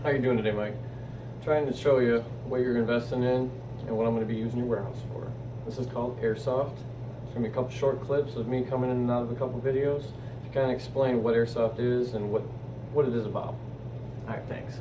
How you doing today, Mike? Trying to show you what you're investing in and what I'm going to be using your warehouse for. This is called Airsoft. It's going to be a couple short clips of me coming in and out of a couple videos to kind of explain what Airsoft is and what it is about. Alright, thanks.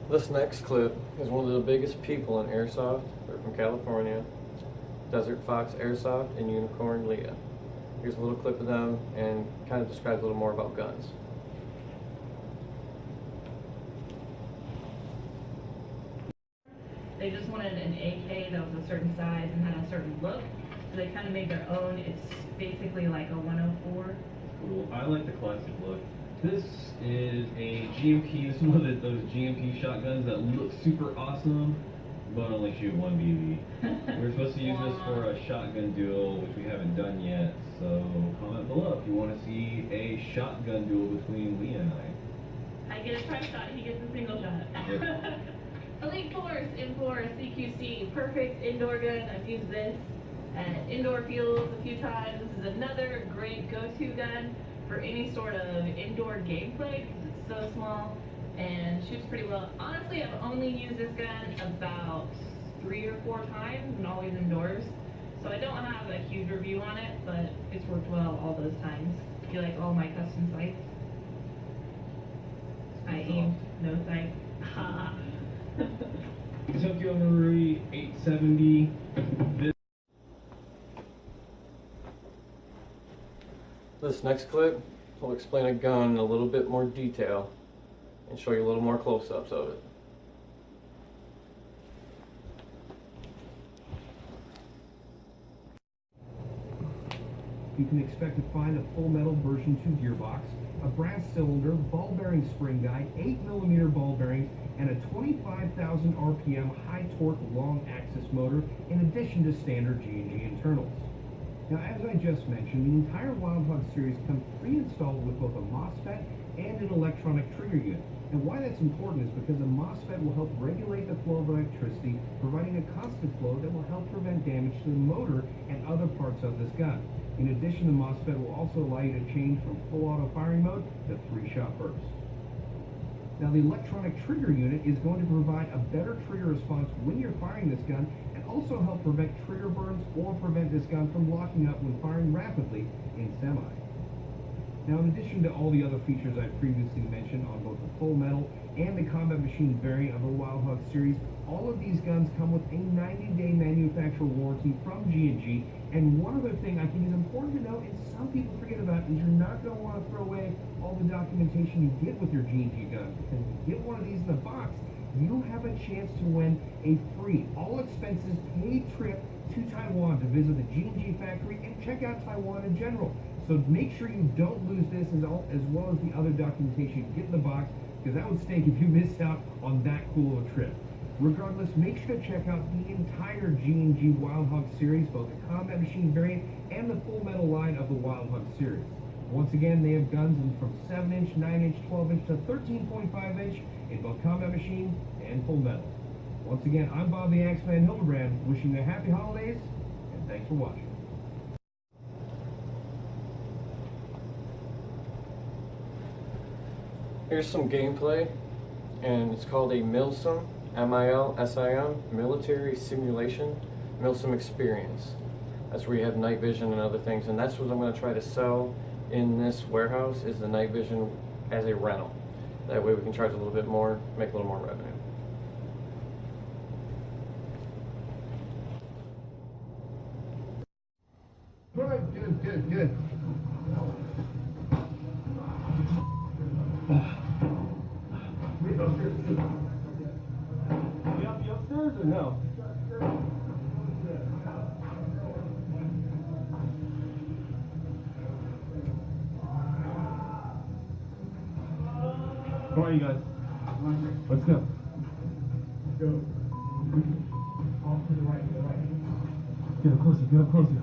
This next clip is one of the biggest people in Airsoft. They're from California, Desert Fox Airsoft and Unicorn Leah. Here's a little clip of them and kind of describes a little more about guns. They just wanted an AK that was a certain size and had a certain look, so they kind of made their own. It's basically like a 104. Cool. I like the classic look. This is a GMP. This is one of those GMP shotguns that looks super awesome, but only shoot one BB. We're supposed to use this for a shotgun duel, which we haven't done yet. So comment below if you want to see a shotgun duel between Leah and I. I get a try shot, he gets a single shot. Yep. Elite Force M4 CQC, perfect indoor gun. I've used this at indoor fields a few times. This is another great go-to gun for any sort of indoor gameplay because it's so small and shoots pretty well. Honestly, I've only used this gun about 3 or 4 times and always indoors. So I don't have a huge review on it, but it's worked well all those times. If you like all my custom sights, I aimed no sight. Tokyo Marui 870. This next clip will explain a gun in a little bit more detail and show you a little more close-ups of it. You can expect to find a full metal version 2 gearbox, a brass cylinder, ball bearing spring guide, 8mm ball bearings, and a 25,000 RPM high torque long axis motor in addition to standard G&G internals. Now, as I just mentioned, the entire Wild Hog series comes pre-installed with both a MOSFET and an electronic trigger unit. And why that's important is because a MOSFET will help regulate the flow of electricity, providing a constant flow that will help prevent damage to the motor and other parts of this gun. In addition, the MOSFET will also allow you to change from full auto firing mode to 3-shot burst. Now, the electronic trigger unit is going to provide a better trigger response when you're firing this gun and also help prevent trigger burns or prevent this gun from locking up when firing rapidly in semi. Now, in addition to all the other features I previously mentioned on both the full metal and the combat machine variant of the Wild Hog series, all of these guns come with a 90-day manufacturer warranty from G&G. And one other thing I think is important to note, and some people forget about, is you're not going to want to throw away all the documentation you get with your G&G gun. Because if you get one of these in the box, you have a chance to win a free, all expenses paid trip to Taiwan to visit the G&G factory and check out Taiwan in general. So make sure you don't lose this as well as the other documentation you get in the box, because that would stink if you missed out on that cool of a trip. Regardless, make sure to check out the entire G&G Wild Hog series, both the combat machine variant and the full metal line of the Wild Hog series. Once again, they have guns from 7-inch, 9-inch, 12-inch to 13.5-inch in both combat machine and full metal. Once again, I'm Bob the Axeman Hildebrand, wishing you happy holidays, and thanks for watching. Here's some gameplay, and it's called a MILSIM, M-I-L-S-I-M, Military Simulation, MILSIM Experience. That's where you have night vision and other things, and that's what I'm going to try to sell in this warehouse, is the night vision as a rental. That way we can charge a little bit more, make a little more revenue. Good. You upstairs or no? Come on, you guys. Let's go. Go. Off to the right, to the right. Get up closer, get up closer.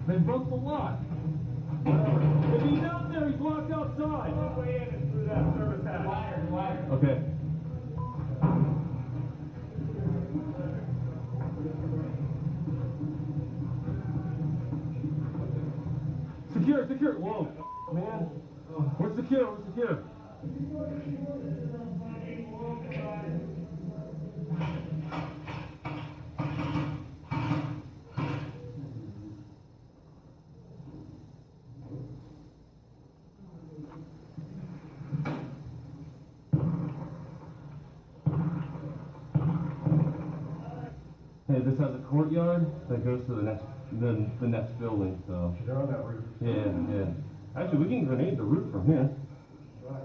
They broke the lock. If he's out there, he's locked outside. Way in and through that service hatch. Okay. Secure. Whoa, man. We're secure. Hey, this has a courtyard that goes to the next building, so. They're on that roof. Yeah. Actually, we can grenade the roof from here. Right.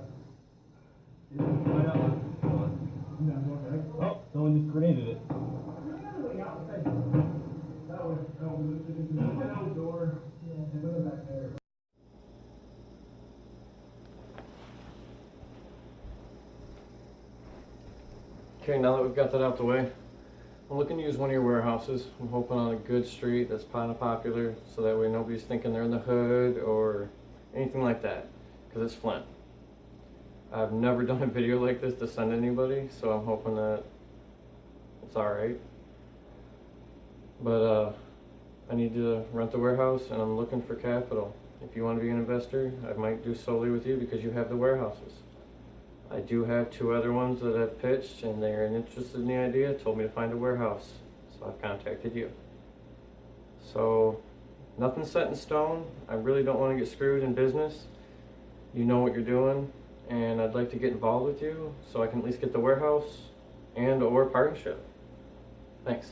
Oh, someone just grenaded it. Okay, now that we've got that out the way, I'm looking to use one of your warehouses. I'm hoping on a good street that's kind of popular, so that way nobody's thinking they're in the hood or anything like that, because it's Flint. I've never done a video like this to send anybody, so I'm hoping that it's alright. But I need to rent the warehouse, and I'm looking for capital. If you want to be an investor, I might do solely with you because you have the warehouses. I do have 2 other ones that I've pitched, and they're interested in the idea, told me to find a warehouse, so I've contacted you. So, nothing's set in stone. I really don't want to get screwed in business. You know what you're doing, and I'd like to get involved with you so I can at least get the warehouse and or partnership. Thanks.